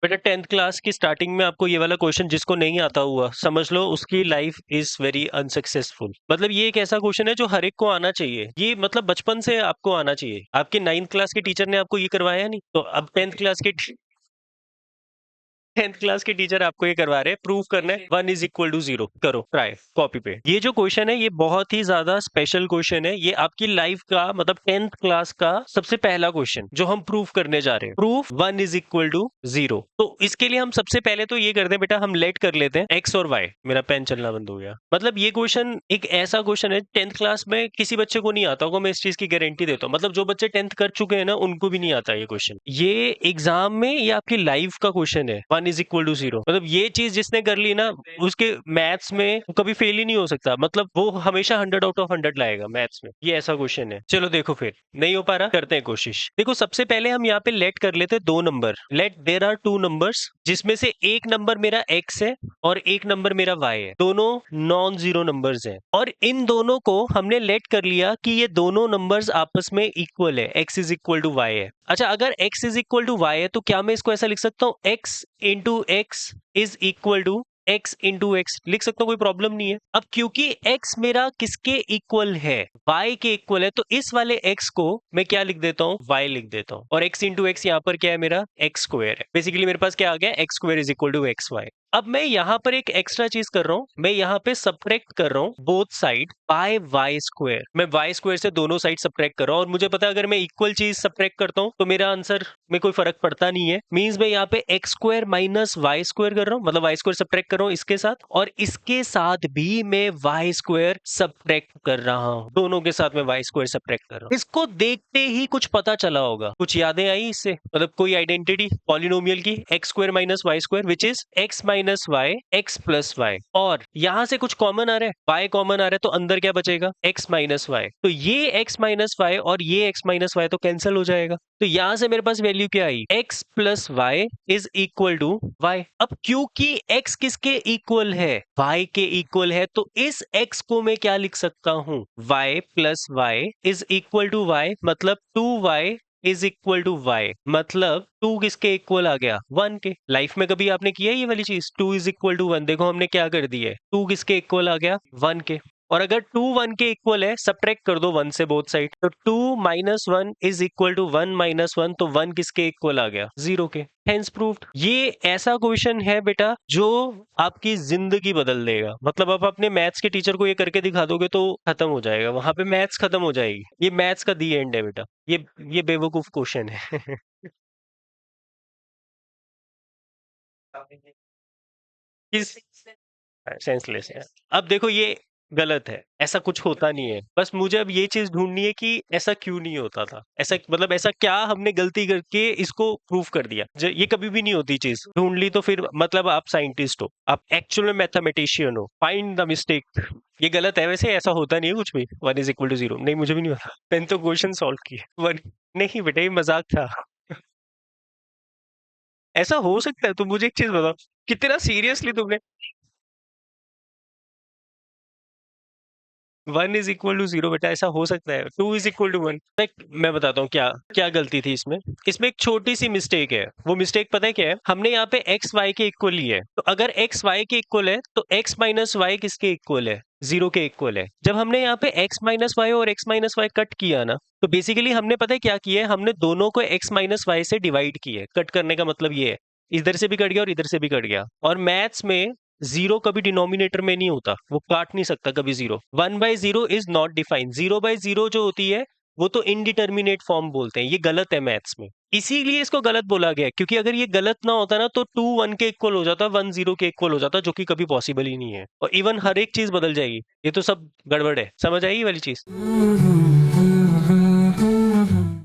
बेटा 10th class की starting में आपको ये वाला क्वेश्चन जिसको नहीं आता हुआ समझ लो उसकी लाइफ इज वेरी अनसक्सेसफुल। मतलब ये एक ऐसा क्वेश्चन है जो हर एक को आना चाहिए, ये मतलब बचपन से आपको आना चाहिए। आपके 9th क्लास के टीचर ने आपको ये करवाया नहीं, तो अब 10th क्लास के टीचर आपको ये करवा रहे हैं, प्रूव करना है 1 = 0। करो ट्राई कॉपी पे। ये जो क्वेश्चन है ये बहुत ही ज्यादा स्पेशल क्वेश्चन है, ये आपकी लाइफ का मतलब 10th क्लास का सबसे पहला क्वेश्चन जो हम प्रूव करने जा रहे हैं। प्रूफ 1 = 0। तो इसके लिए हम सबसे पहले तो ये करते हैं बेटा, हम लेट कर लेते हैं एक्स और वाई। मेरा पेन चलना बंद हो गया। मतलब ये क्वेश्चन एक ऐसा क्वेश्चन है 10th क्लास में किसी बच्चे को नहीं आता होगा, मैं इस चीज की गारंटी देता हूँ। मतलब जो बच्चे 10th कर चुके हैं ना उनको भी नहीं आता ये क्वेश्चन। ये एग्जाम में ये आपकी लाइफ का क्वेश्चन है 1 = 0। मतलब ये चीज जिसने कर ली ना उसके मैथ्स में वो कभी फेल ही नहीं हो सकता। मतलब वो हमेशा 100 आउट ऑफ 100 लाएगा मैथ्स में। ये ऐसा क्वेश्चन है। चलो देखो, फिर नहीं हो पा रहा, करते हैं कोशिश। देखो सबसे पहले हम यहाँ पे लेट कर लेते हैं 2 number. Let there are 2 numbers जिसमें से एक नंबर मेरा एक्स है और एक नंबर मेरा वाई है। दोनों नॉन जीरो नंबर्स हैं और इन दोनों को हमने लेट कर लिया कि ये दोनों नंबर्स आपस में इक्वल है, x = y है। अच्छा, अगर x = y है तो क्या मैं इसको ऐसा लिख सकता हूँ x × x = x लिख सकता हूँ, कोई प्रॉब्लम नहीं है। अब क्योंकि x मेरा किसके इक्वल है, y के इक्वल है, तो इस वाले x को मैं क्या लिख देता हूँ, y लिख देता हूँ। और x × x यहाँ पर क्या है, मेरा x² है। बेसिकली मेरे पास क्या आ गया, x² = xy। अब मैं यहाँ पर एक एक्स्ट्रा चीज कर रहा हूँ, मैं यहाँ पे सब्ट्रैक्ट कर रहा हूँ बोथ साइड बाय y²। मैं y² से दोनों साइड सब्ट्रैक्ट कर रहा हूँ और मुझे पता है अगर मैं इक्वल चीज सब्ट्रैक्ट करता हूँ तो मेरा आंसर में कोई फर्क पड़ता नहीं है। मींस मैं यहाँ पे x² - y² कर रहा हूँ, मतलब y² सब्ट्रैक्ट कर रहा हूँ इसके साथ, और इसके साथ भी मैं y² सब्ट्रैक्ट कर रहा हूँ। दोनों के साथ मैं y² सब्ट्रैक्ट कर रहा हूँ। इसको देखते ही कुछ पता चला होगा, कुछ यादें आई इससे, मतलब कोई आइडेंटिटी पॉलिनोमियल की, x² - y² which is x - y x + y। और यहां से कुछ कॉमन आ रहा है, y कॉमन आ रहा है, तो अंदर क्या बचेगा, x - y। तो ये x - y और ये x - y तो कैंसिल हो जाएगा। तो यहां से मेरे पास वैल्यू क्या आई, x + y = y। अब क्योंकि x किसके इक्वल है, y के इक्वल है, तो इस x को मैं क्या लिख सकता हूं, y + y = y, मतलब 2y = y। मतलब 2 किसके इक्वल आ गया, 1 के। लाइफ में कभी आपने किया है ये वाली चीज, 2 = 1। देखो हमने क्या कर दी है, 2 किसके इक्वल आ गया, 1 के। और अगर 2 1 के इक्वल है, सब्ट्रैक्ट कर दो 1 से बोथ साइड, तो 2 - 1 = 1 - 1, तो 1 किसके इक्वल आ गया, 0 के। Hence proved. ये ऐसा क्वेश्चन है बेटा जो आपकी जिंदगी बदल देगा। मतलब आप अपने मैथ्स के टीचर को ये करके दिखा दोगे तो खत्म हो जाएगा, वहां पे मैथ्स खत्म हो जाएगी। ये मैथ्स का दी एंड है बेटा। ये बेवकूफ क्वेश्चन है। किस सेंसलेस है। अब देखो ये गलत है, ऐसा कुछ होता नहीं है। बस मुझे अब ये चीज ढूंढनी है कि ऐसा क्यों नहीं होता था, ऐसा मतलब ऐसा क्या हमने गलती करके इसको प्रूफ कर दिया। ये कभी भी नहीं होती चीज, ढूंढ ली तो फिर मतलब आप साइंटिस्ट हो, आप एक्चुअल में मैथमेटिशियन हो। Find the mistake. ये गलत है, वैसे ऐसा होता नहीं है कुछ भी। 1 = 0 नहीं, मुझे भी नहीं पता, मैंने तो क्वेश्चन सॉल्व किया। वन नहीं बेटा, ये मजाक था। ऐसा हो सकता है? तो मुझे एक चीज बताओ, कितना सीरियसली तुमने 1 = 0 बेटा, ऐसा हो सकता है? 2 = 1। मैं बताता हूँ क्या क्या गलती थी इसमें। इसमें एक छोटी सी मिस्टेक है। वो मिस्टेक पता है क्या है, हमने यहाँ पे एक्स वाई के इक्वल ही है, तो अगर एक्स वाई के इक्वल है तो x - y किसके इक्वल है, 0 के इक्वल है। जब हमने यहाँ पे x - y और x - y कट किया ना, तो बेसिकली हमने पता है क्या किया है, हमने दोनों को x - y से डिवाइड किया है। कट करने का मतलब ये है, इधर से भी कट गया और इधर से भी कट गया। और मैथ्स में जीरो कभी डिनोमिनेटर में नहीं होता, वो काट नहीं सकता कभी जीरो। 1/0 is not defined. 0/0 जो होती है वो तो इनडिटर्मिनेट फॉर्म बोलते हैं। ये गलत है मैथ्स में, इसीलिए इसको गलत बोला गया है। क्योंकि अगर ये गलत ना होता ना तो 2 1 के इक्वल हो जाता, 1 0 के इक्वल हो जाता, जो कि कभी पॉसिबल ही नहीं है। और इवन हर एक चीज बदल जाएगी। ये तो सब गड़बड़ है, समझ आई ये वाली चीज?